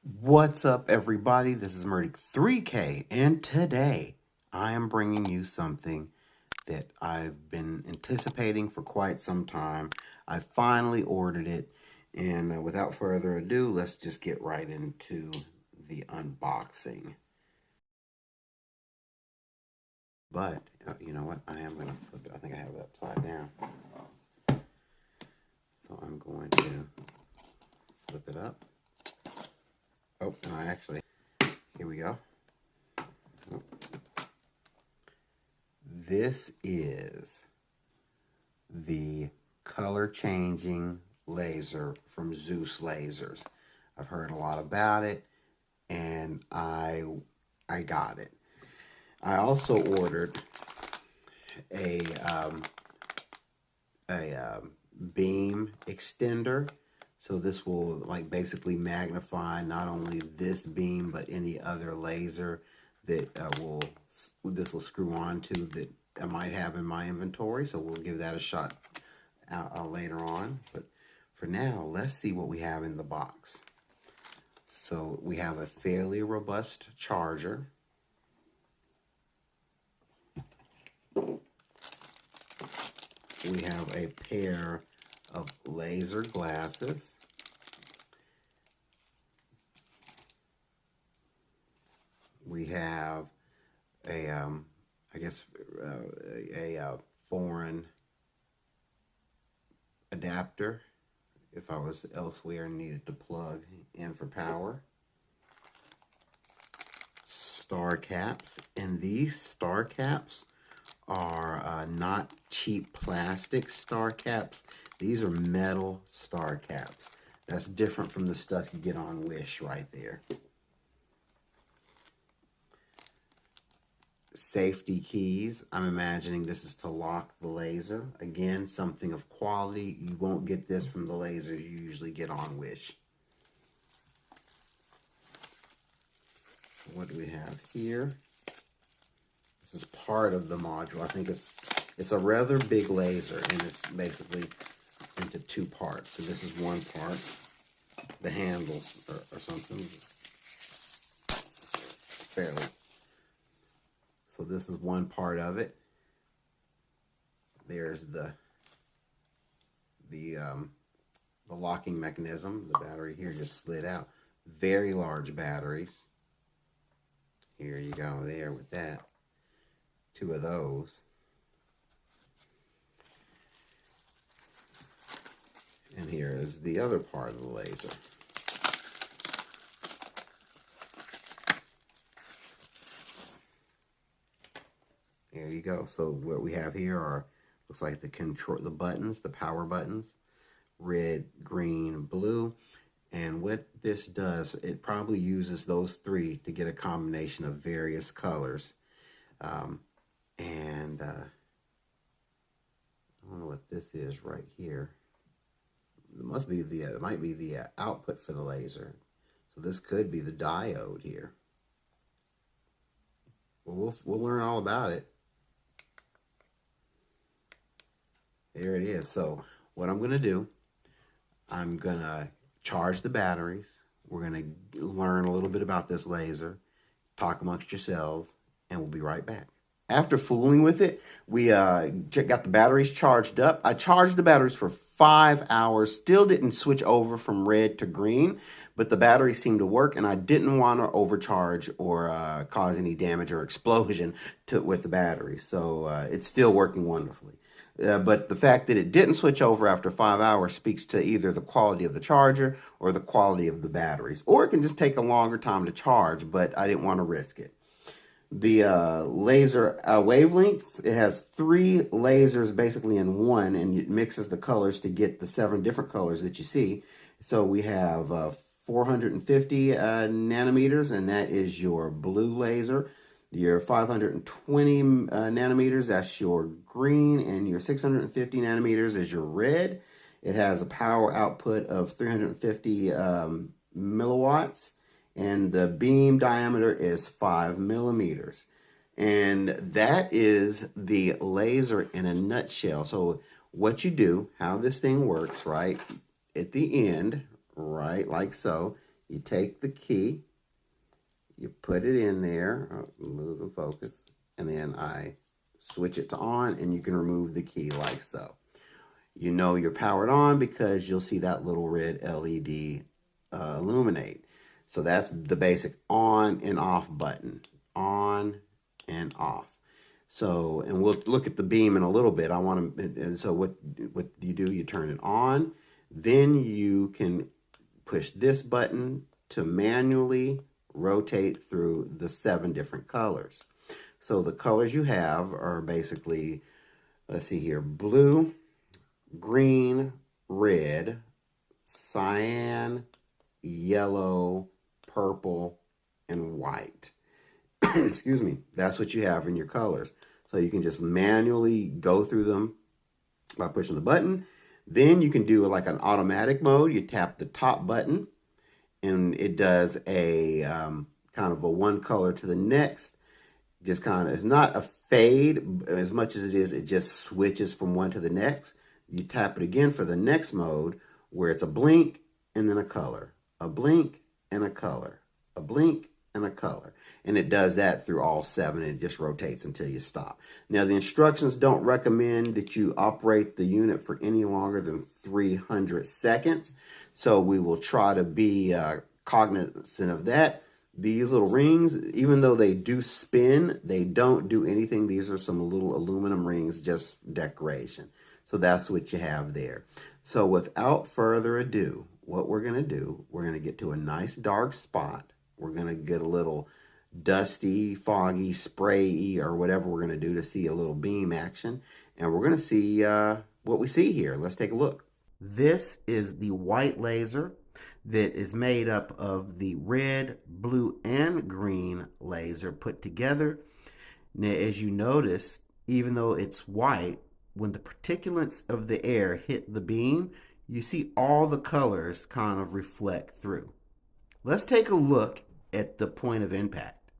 What's up, everybody? This is Murdic 3K, and today I am bringing you something that I've been anticipating for quite some time. I finally ordered it, and without further ado, let's just get right into the unboxing. But, you know what? I am going to flip it. I think I have it upside down. So I'm going to flip it up. Oh, and I actually, here we go. Oh. This is the color changing laser from ZEUS Lasers. I've heard a lot about it, and I got it. I also ordered a beam extender. So this will basically magnify not only this beam but any other laser that this will screw on to that I might have in my inventory. So we'll give that a shot later on. But for now, let's see what we have in the box. So we have a fairly robust charger. We have a pair of laser glasses. We have a, a foreign adapter if I was elsewhere and needed to plug in for power. Star caps, and these star caps are not cheap plastic star caps. These are metal star caps. That's different from the stuff you get on Wish right there. Safety keys. I'm imagining this is to lock the laser. Again, something of quality. You won't get this from the lasers you usually get on Wish. What do we have here? This is part of the module. I think it's a rather big laser, and it's basically into two parts. So this is one part, the handles or something, fairly. So this is one part of it. There's the locking mechanism. The battery here just slid out. Very large batteries. Here you go there with that. Two of those. And here is the other part of the laser. There you go. So what we have here are, looks like the buttons, the power buttons, red, green, blue. And what this does, it probably uses those three to get a combination of various colors. I don't know what this is right here. It must be it might be the output for the laser. So this could be the diode here. Well, we'll learn all about it. There it is. So what I'm going to do, I'm going to charge the batteries. We're going to learn a little bit about this laser, talk amongst yourselves, and we'll be right back. After fooling with it, we got the batteries charged up. I charged the batteries for 5 hours, still didn't switch over from red to green, but the batteries seemed to work, and I didn't want to overcharge or cause any damage or explosion with the batteries. So it's still working wonderfully. But the fact that it didn't switch over after 5 hours speaks to either the quality of the charger or the quality of the batteries. Or it can just take a longer time to charge, but I didn't want to risk it. The laser wavelengths, it has 3 lasers basically in one, and it mixes the colors to get the 7 different colors that you see. So we have 450 nanometers, and that is your blue laser. Your 520 nanometers, that's your green, and your 650 nanometers is your red. It has a power output of 350 milliwatts, and the beam diameter is 5 millimeters. And that is the laser in a nutshell. So what you do, how this thing works, right? At the end, right, like so, You take the key, you put it in there, oh, losing focus, and then I switch it to on, and you can remove the key like so. You know you're powered on because you'll see that little red LED illuminate. So that's the basic on and off button. On and off. So, and we'll look at the beam in a little bit. And so what you do, you turn it on. Then you can push this button to manually rotate through the 7 different colors. So the colors you have are basically, let's see here, blue, green, red, cyan, yellow, purple, and white. Excuse me. That's what you have in your colors. So you can just manually go through them by pushing the button. Then you can do like an automatic mode. You tap the top button and it does a kind of a one color to the next. Just kind of, it's not a fade as much as it is, it just switches from one to the next. You tap it again for the next mode where it's a blink and then a color, a blink and a color, a blink and a color. And it does that through all 7 and it just rotates until you stop. Now the instructions don't recommend that you operate the unit for any longer than 300 seconds. So we will try to be cognizant of that. These little rings, even though they do spin, they don't do anything. These are some little aluminum rings, just decoration. So that's what you have there. So without further ado, what we're going to do, we're going to get to a nice dark spot. We're going to get a little dusty, foggy, spray-y, or whatever we're going to do to see a little beam action. And we're going to see what we see here. Let's take a look. This is the white laser that is made up of the red, blue, and green laser put together. Now, as you notice, even though it's white, when the particulates of the air hit the beam, you see all the colors kind of reflect through. Let's take a look at the point of impact.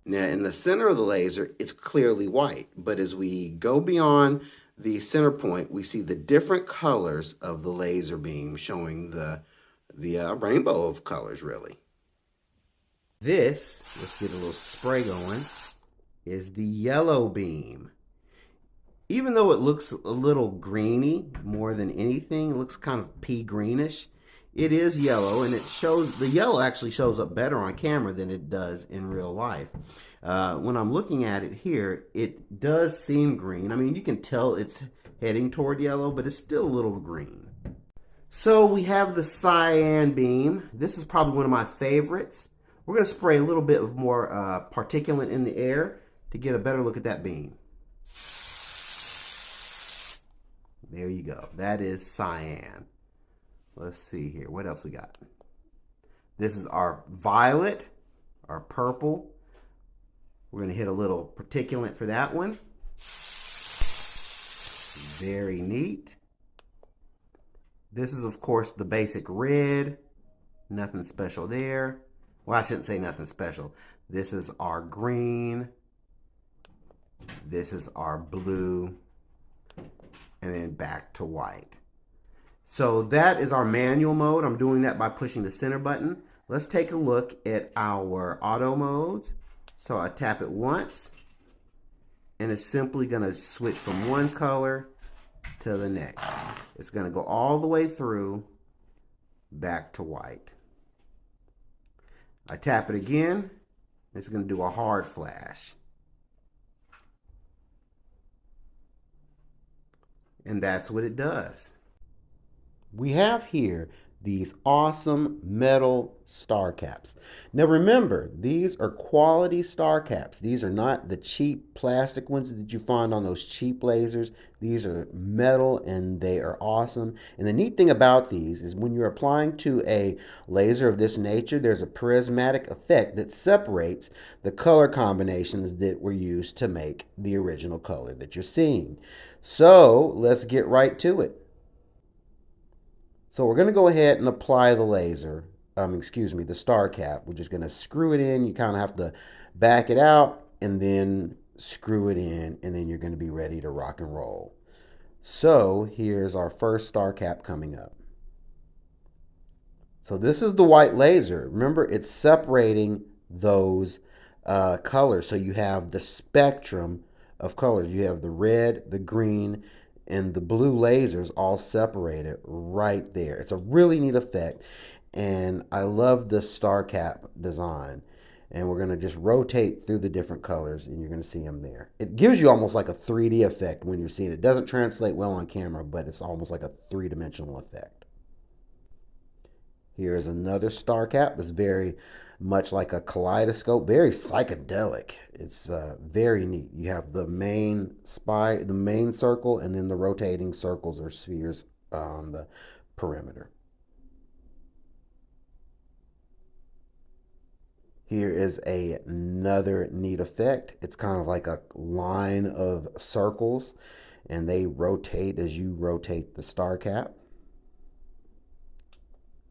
Now, in the center of the laser, it's clearly white, but as we go beyond the center point, we see the different colors of the laser beam showing the rainbow of colors, really. This, let's get a little spray going, is the yellow beam. Even though it looks a little greeny more than anything, it looks kind of pea greenish, it is yellow, and it shows, the yellow actually shows up better on camera than it does in real life. When I'm looking at it here, it does seem green. I mean, you can tell it's heading toward yellow, but it's still a little green. So we have the cyan beam. This is probably one of my favorites. We're going to spray a little bit of more particulate in the air to get a better look at that beam. There you go. That is cyan. Let's see here. What else we got? This is our violet, our purple. We're going to hit a little particulate for that one. Very neat. This is, of course, the basic red. Nothing special there. Well, I shouldn't say nothing special. This is our green. This is our blue. And then back to white. So that is our manual mode. I'm doing that by pushing the center button. Let's take a look at our auto modes. So I tap it once, and it's simply going to switch from one color to the next. It's going to go all the way through back to white. I tap it again, it's going to do a hard flash. And that's what it does. We have here these awesome metal star caps. Now remember, these are quality star caps. These are not the cheap plastic ones that you find on those cheap lasers. These are metal and they are awesome. And the neat thing about these is when you're applying to a laser of this nature, there's a prismatic effect that separates the color combinations that were used to make the original color that you're seeing. So let's get right to it. So we're going to go ahead and apply the laser, the star cap. We're just going to screw it in. You kind of have to back it out and then screw it in, and then you're going to be ready to rock and roll. So here's our first star cap coming up. So this is the white laser. Remember, it's separating those colors. So you have the spectrum of colors. You have the red, the green, and the blue lasers all separated right there. It's a really neat effect. And I love the star cap design. And we're going to just rotate through the different colors and you're going to see them there. It gives you almost like a 3D effect when you're seeing it. It doesn't translate well on camera, but it's almost like a three-dimensional effect. Here is another star cap. It's very much like a kaleidoscope, very psychedelic. It's very neat. You have the main circle, and then the rotating circles or spheres on the perimeter. Here is another neat effect. It's kind of like a line of circles, and they rotate as you rotate the star cap.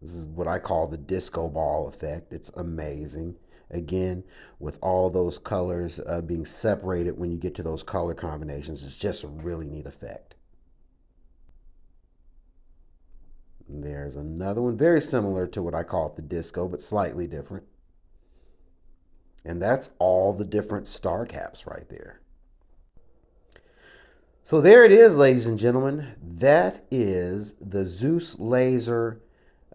This is what I call the disco ball effect. It's amazing. Again, with all those colors being separated when you get to those color combinations, it's just a really neat effect. And there's another one, very similar to what I call the disco, but slightly different. And that's all the different star caps right there. So there it is, ladies and gentlemen. That is the ZEUS laser,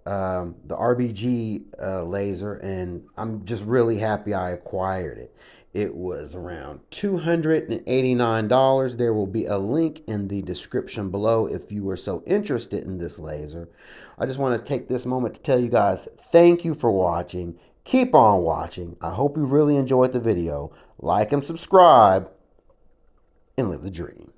the RGB laser, and I'm just really happy I acquired it. It was around $289. There will be a link in the description below if you are so interested in this laser. I just want to take this moment to tell you guys thank you for watching. Keep on watching. I hope you really enjoyed the video. Like and subscribe, and live the dream.